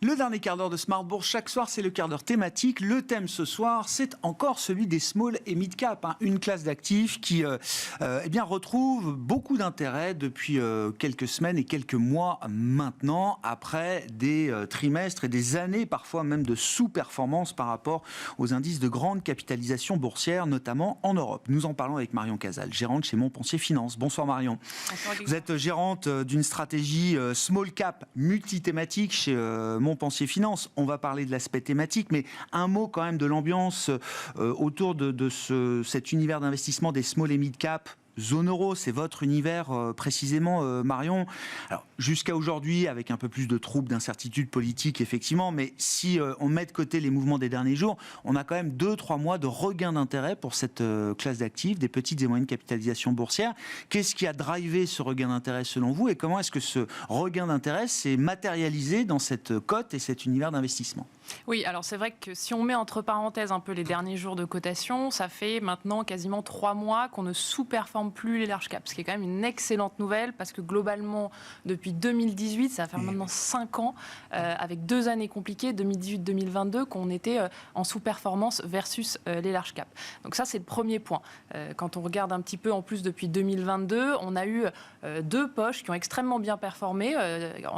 Le dernier quart d'heure de Smart Bourse, chaque soir, c'est le quart d'heure thématique. Le thème ce soir, c'est encore celui des small et mid cap, une classe d'actifs qui retrouve beaucoup d'intérêt depuis quelques semaines et quelques mois maintenant, après des trimestres et des années parfois même de sous-performance par rapport aux indices de grande capitalisation boursière, notamment en Europe. Nous en parlons avec Marion Casal, gérante chez Montpensier Finance. Bonsoir Marion. Bonsoir. Vous êtes gérante d'une stratégie small cap multithématique chez Montpensier Finance. On va parler de l'aspect thématique, mais un mot quand même de l'ambiance autour de cet univers d'investissement des small et mid cap. Zone euro, c'est votre univers précisément, Marion. Alors, jusqu'à aujourd'hui, avec un peu plus de troubles, d'incertitudes politiques, effectivement, mais si on met de côté les mouvements des derniers jours, on a quand même 2-3 mois de regain d'intérêt pour cette classe d'actifs, des petites et moyennes capitalisations boursières. Qu'est-ce qui a drivé ce regain d'intérêt selon vous, et comment est-ce que ce regain d'intérêt s'est matérialisé dans cette cote et cet univers d'investissement ? Oui, alors c'est vrai que si on met entre parenthèses un peu les derniers jours de cotation, ça fait maintenant quasiment 3 mois qu'on ne sous-performe plus les large caps, ce qui est quand même une excellente nouvelle, parce que globalement, depuis 2018, ça va faire maintenant 5 ans, avec 2 années compliquées, 2018-2022, qu'on était en sous-performance versus les large caps. Donc ça, c'est le premier point. Quand on regarde un petit peu en plus depuis 2022, on a eu 2 poches qui ont extrêmement bien performé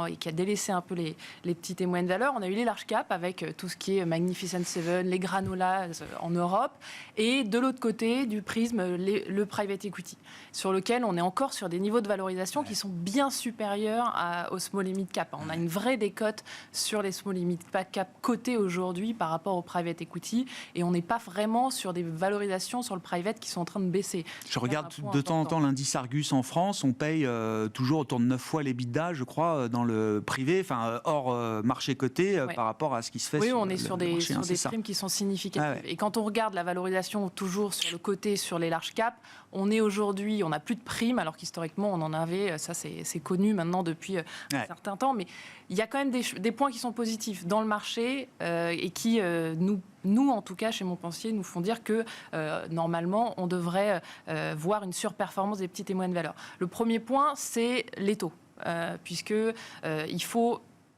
et qui a délaissé un peu les petites et moyennes valeurs. On a eu les large caps avec tout ce qui est Magnificent Seven, les granolas en Europe, et de l'autre côté du prisme, le private equity, sur lequel on est encore sur des niveaux de valorisation qui sont bien supérieurs aux small et mid cap. On a une vraie décote sur les small et mid cap cotés aujourd'hui par rapport au private equity, et on n'est pas vraiment sur des valorisations sur le private qui sont en train de baisser. Je regarde de temps en temps l'indice Argus en France, on paye toujours autour de 9 fois l'EBITDA, je crois, dans le privé, hors marché coté, par rapport à ce qui se fait. Oui, on est sur des primes qui sont significatives. Et quand on regarde la valorisation toujours sur le côté, sur les large caps, on est aujourd'hui, on n'a plus de primes, alors qu'historiquement on en avait, ça c'est connu maintenant depuis un certain temps, mais il y a quand même des points qui sont positifs dans le marché et qui nous, en tout cas, chez Montpensier, nous font dire que, normalement, on devrait voir une surperformance des petites et moyennes valeurs. Le premier point, c'est les taux, puisque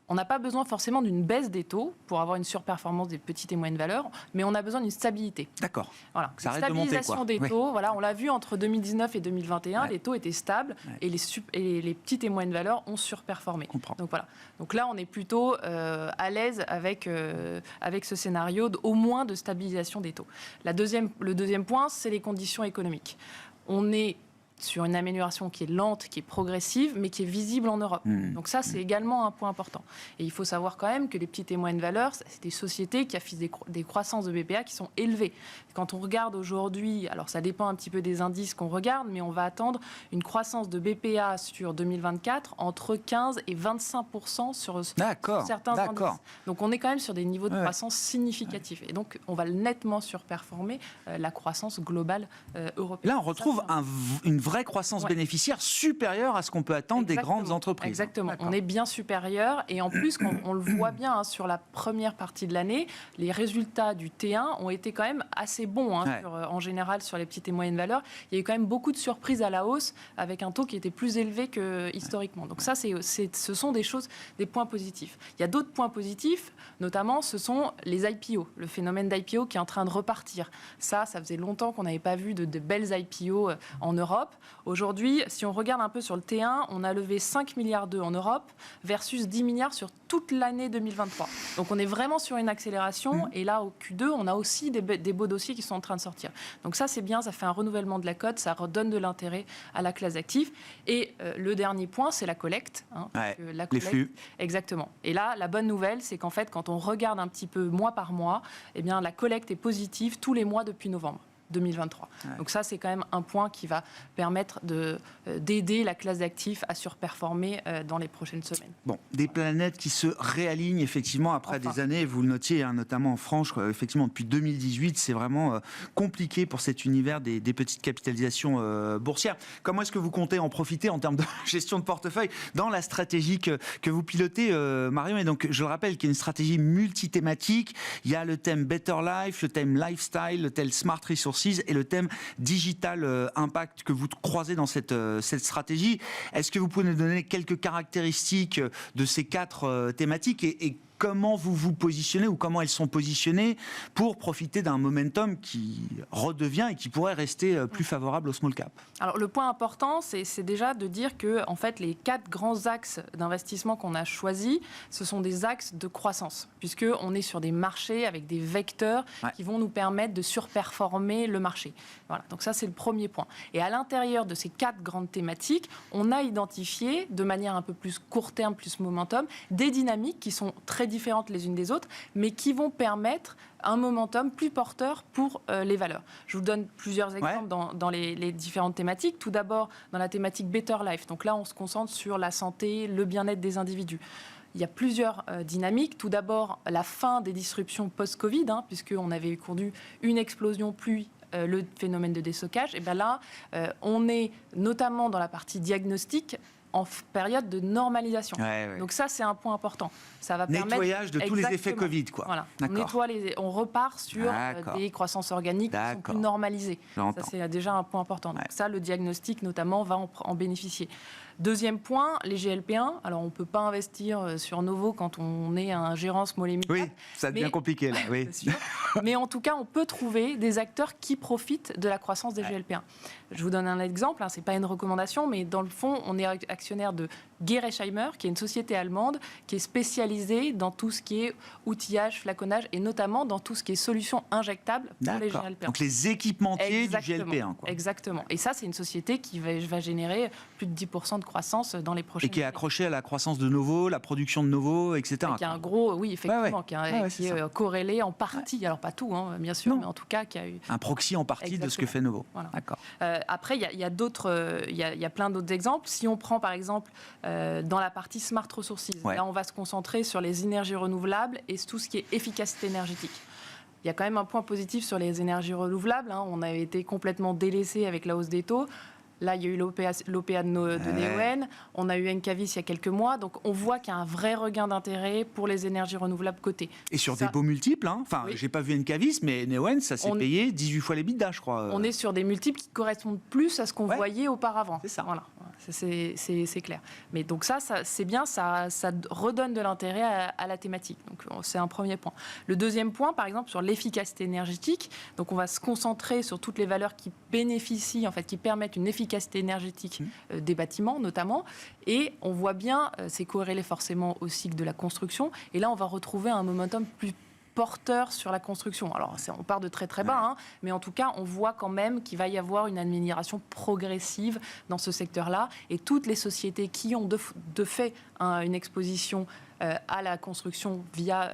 on n'a pas besoin forcément d'une baisse des taux pour avoir une surperformance des petites et moyennes valeurs, mais on a besoin d'une stabilité. D'accord. Voilà. Ça une arrête de monter, quoi. Stabilisation des taux, voilà, on l'a vu entre 2019 et 2021, les taux étaient stables et les petites et moyennes valeurs ont surperformé. Donc voilà. Donc là, on est plutôt à l'aise avec ce scénario au moins de stabilisation des taux. Le deuxième point, c'est les conditions économiques. On est sur une amélioration qui est lente, qui est progressive, mais qui est visible en Europe. Donc ça, c'est également un point important. Et il faut savoir quand même que les petites et moyennes valeurs, c'est des sociétés qui affichent des croissances de BPA qui sont élevées. Quand on regarde aujourd'hui, alors ça dépend un petit peu des indices qu'on regarde, mais on va attendre une croissance de BPA sur 2024 entre 15 et 25% sur certains indices. Donc on est quand même sur des niveaux de croissance significatifs. Et donc on va nettement surperformer la croissance globale européenne. Là, on retrouve une vraie croissance bénéficiaire supérieure à ce qu'on peut attendre des grandes entreprises. Exactement. On est bien supérieur, et en plus, on le voit bien sur la première partie de l'année, les résultats du T1 ont été quand même assez bons en général sur les petites et moyennes valeurs. Il y a eu quand même beaucoup de surprises à la hausse avec un taux qui était plus élevé que historiquement. Donc ça, ce sont des points positifs. Il y a d'autres points positifs, notamment ce sont les IPO, le phénomène d'IPO qui est en train de repartir. Ça faisait longtemps qu'on n'avait pas vu de belles IPO en Europe. Aujourd'hui, si on regarde un peu sur le T1, on a levé 5 milliards d'euros en Europe versus 10 milliards sur toute l'année 2023. Donc on est vraiment sur une accélération, et là au Q2, on a aussi des beaux dossiers qui sont en train de sortir. Donc ça, c'est bien, ça fait un renouvellement de la cote, ça redonne de l'intérêt à la classe d'actifs. Et le dernier point, c'est la collecte. Les flux. Exactement. Et là, la bonne nouvelle, c'est qu'en fait, quand on regarde un petit peu mois par mois, eh bien, la collecte est positive tous les mois depuis novembre 2023. Donc ça, c'est quand même un point qui va permettre d'aider la classe d'actifs à surperformer dans les prochaines semaines. Bon, des planètes qui se réalignent effectivement après des années, vous le notiez, notamment en France, effectivement depuis 2018, c'est vraiment compliqué pour cet univers des petites capitalisations boursières. Comment est-ce que vous comptez en profiter en termes de gestion de portefeuille dans la stratégie que vous pilotez, Marion? Et donc, je le rappelle, qu'il y a une stratégie multithématique. Il y a le thème Better Life, le thème Lifestyle, le thème Smart Resources et le thème Digital Impact que vous croisez dans cette stratégie. Est-ce que vous pouvez nous donner quelques caractéristiques de ces 4 thématiques et comment vous vous positionnez ou comment elles sont positionnées pour profiter d'un momentum qui redevient et qui pourrait rester plus favorable au small cap? Alors le point important, c'est déjà de dire que en fait, les 4 grands axes d'investissement qu'on a choisis, ce sont des axes de croissance, puisqu'on est sur des marchés avec des vecteurs qui vont nous permettre de surperformer le marché. Voilà, donc ça c'est le premier point. Et à l'intérieur de ces 4 grandes thématiques, on a identifié de manière un peu plus court terme, plus momentum, des dynamiques qui sont très différentes les unes des autres, mais qui vont permettre un momentum plus porteur pour les valeurs. Je vous donne plusieurs exemples dans les différentes thématiques. Tout d'abord, dans la thématique Better Life. Donc là, on se concentre sur la santé, le bien-être des individus. Il y a plusieurs dynamiques. Tout d'abord, la fin des disruptions post-Covid, puisqu'on avait connu une explosion puis le phénomène de déstockage. Et bien là, on est notamment dans la partie diagnostic en période de normalisation. Donc ça, c'est un point important. Ça va permettre nettoyage de tous les effets Covid, quoi. Voilà. On repart sur des croissances organiques qui sont plus normalisées. Ça, c'est déjà un point important. Donc ça, le diagnostic, notamment, va en bénéficier. Deuxième point, les GLP-1. Alors, on ne peut pas investir sur Novo quand on est un gérant small et mid cap. Oui, ça devient compliqué, là. Oui. C'est sûr. Mais en tout cas, on peut trouver des acteurs qui profitent de la croissance des GLP-1. Je vous donne un exemple, ce n'est pas une recommandation, mais dans le fond, on est actionnaire de Gerresheimer, qui est une société allemande qui est spécialisée dans tout ce qui est outillage, flaconnage, et notamment dans tout ce qui est solutions injectables pour les GLP-1. Donc les équipementiers du GLP-1. Quoi. Exactement. Et ça, c'est une société qui va générer plus de 10% de croissance dans les prochaines années. Et qui est accrochée à la croissance de Novo, la production de Novo, etc. Qui a un gros, oui, effectivement, qui est corrélé en partie, alors pas tout, bien sûr, mais en tout cas qui a eu... Un proxy en partie de ce que fait Novo. Voilà. D'accord. Après, il y a plein d'autres exemples. Si on prend, par exemple, dans la partie Smart Resources, là, on va se concentrer sur les énergies renouvelables et tout ce qui est efficacité énergétique. Il y a quand même un point positif sur les énergies renouvelables. On avait été complètement délaissé avec la hausse des taux. Là, il y a eu l'OPA de Neoen, on a eu Encavis il y a quelques mois, donc on voit qu'il y a un vrai regain d'intérêt pour les énergies renouvelables cotées. Et sur des beaux multiples, Enfin, j'ai pas vu Encavis, mais Neoen, ça s'est payé 18 fois l'EBITDA, je crois. On est sur des multiples qui correspondent plus à ce qu'on voyait auparavant. C'est ça. Voilà, c'est clair. Mais donc ça c'est bien, ça redonne de l'intérêt à la thématique. Donc c'est un premier point. Le deuxième point, par exemple, sur l'efficacité énergétique, donc on va se concentrer sur toutes les valeurs qui bénéficient, en fait, qui permettent une efficacité énergétique des bâtiments notamment, et on voit bien, c'est corrélé forcément au cycle de la construction, et là on va retrouver un momentum plus porteur sur la construction. Alors on part de très très bas, mais en tout cas on voit quand même qu'il va y avoir une amélioration progressive dans ce secteur-là, et toutes les sociétés qui ont de fait une exposition à la construction via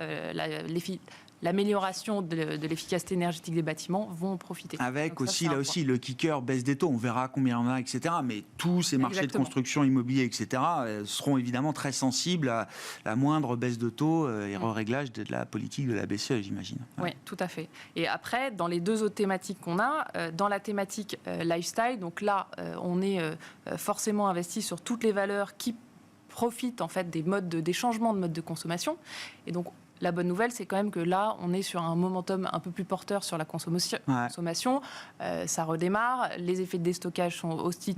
l'amélioration de l'efficacité énergétique des bâtiments vont en profiter. Avec donc aussi, là aussi, le kicker baisse des taux. On verra combien il y en a, etc. Mais tous ces marchés de construction immobilier, etc., seront évidemment très sensibles à la moindre baisse de taux et réglage de la politique de la BCE, j'imagine. Oui, tout à fait. Et après, dans les deux autres thématiques qu'on a, dans la thématique lifestyle, donc là, on est forcément investi sur toutes les valeurs qui profitent en fait des changements de mode de consommation. Et donc, la bonne nouvelle, c'est quand même que là, on est sur un momentum un peu plus porteur sur la consommation. Ça redémarre. Les effets de déstockage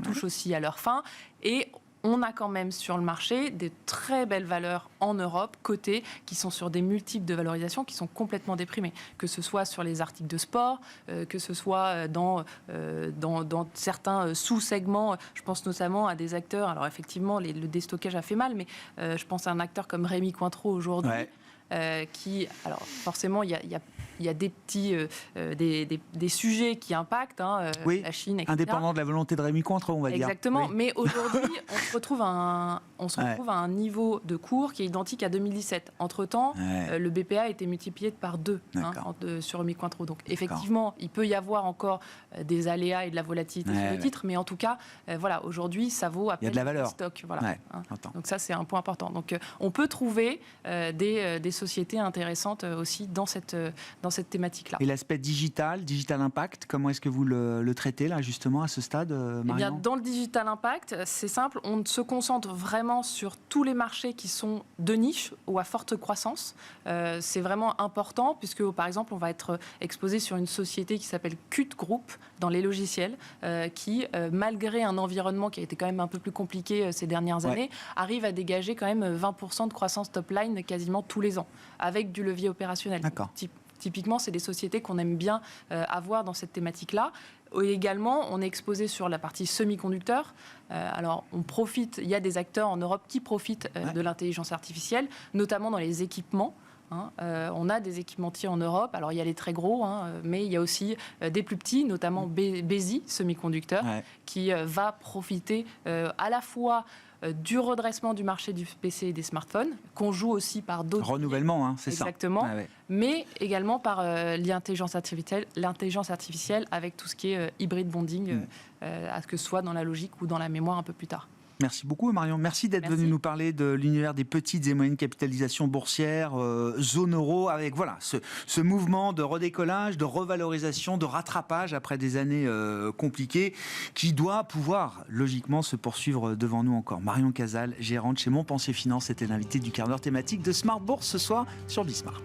touchent aussi à leur fin. Et on a quand même sur le marché des très belles valeurs en Europe, cotées, qui sont sur des multiples de valorisation qui sont complètement déprimés. Que ce soit sur les articles de sport, que ce soit dans certains sous-segments. Je pense notamment à des acteurs. Alors effectivement, le déstockage a fait mal, mais je pense à un acteur comme Rémy Cointreau aujourd'hui. Alors forcément, il y a des petits des sujets qui impactent, la Chine, etc. Indépendant de la volonté de Rémy Cointreau, on va dire. Exactement, mais aujourd'hui, on se retrouve à un niveau de cours qui est identique à 2017. Entre-temps, le BPA a été multiplié par 2 sur Rémy Cointreau. Donc effectivement, il peut y avoir encore des aléas et de la volatilité sur le titre, mais en tout cas, aujourd'hui, ça vaut à peine le stock. Voilà, donc ça, c'est un point important. Donc on peut trouver des sociétés intéressantes aussi dans cette dans cette thématique-là. Et l'aspect digital impact, comment est-ce que vous le traitez là justement à ce stade, Marion ? Eh bien, dans le digital impact, c'est simple, on se concentre vraiment sur tous les marchés qui sont de niche ou à forte croissance. C'est vraiment important puisque, par exemple, on va être exposé sur une société qui s'appelle Qt Group dans les logiciels, qui, malgré un environnement qui a été quand même un peu plus compliqué ces dernières années, arrive à dégager quand même 20% de croissance top-line quasiment tous les ans, avec du levier opérationnel. D'accord. Typiquement, c'est des sociétés qu'on aime bien avoir dans cette thématique-là. Et également, on est exposé sur la partie semi-conducteurs. Alors, il y a des acteurs en Europe qui profitent de l'intelligence artificielle, notamment dans les équipements. On a des équipementiers en Europe. Alors, il y a les très gros, mais il y a aussi des plus petits, notamment Besi Semiconducteurs, qui va profiter à la fois du redressement du marché du PC et des smartphones, qu'on joue aussi par d'autres... Renouvellement, c'est ça. Exactement. Mais également par l'intelligence artificielle avec tout ce qui est hybrid bonding, que ce soit dans la logique ou dans la mémoire un peu plus tard. Merci beaucoup Marion. Merci d'être venu nous parler de l'univers des petites et moyennes capitalisations boursières, zone euro, avec ce mouvement de redécollage, de revalorisation, de rattrapage après des années compliquées, qui doit pouvoir logiquement se poursuivre devant nous encore. Marion Cazal, gérante chez Montpensier Finance, était l'invitée du quart d'heure thématique de Smart Bourse ce soir sur Bismart.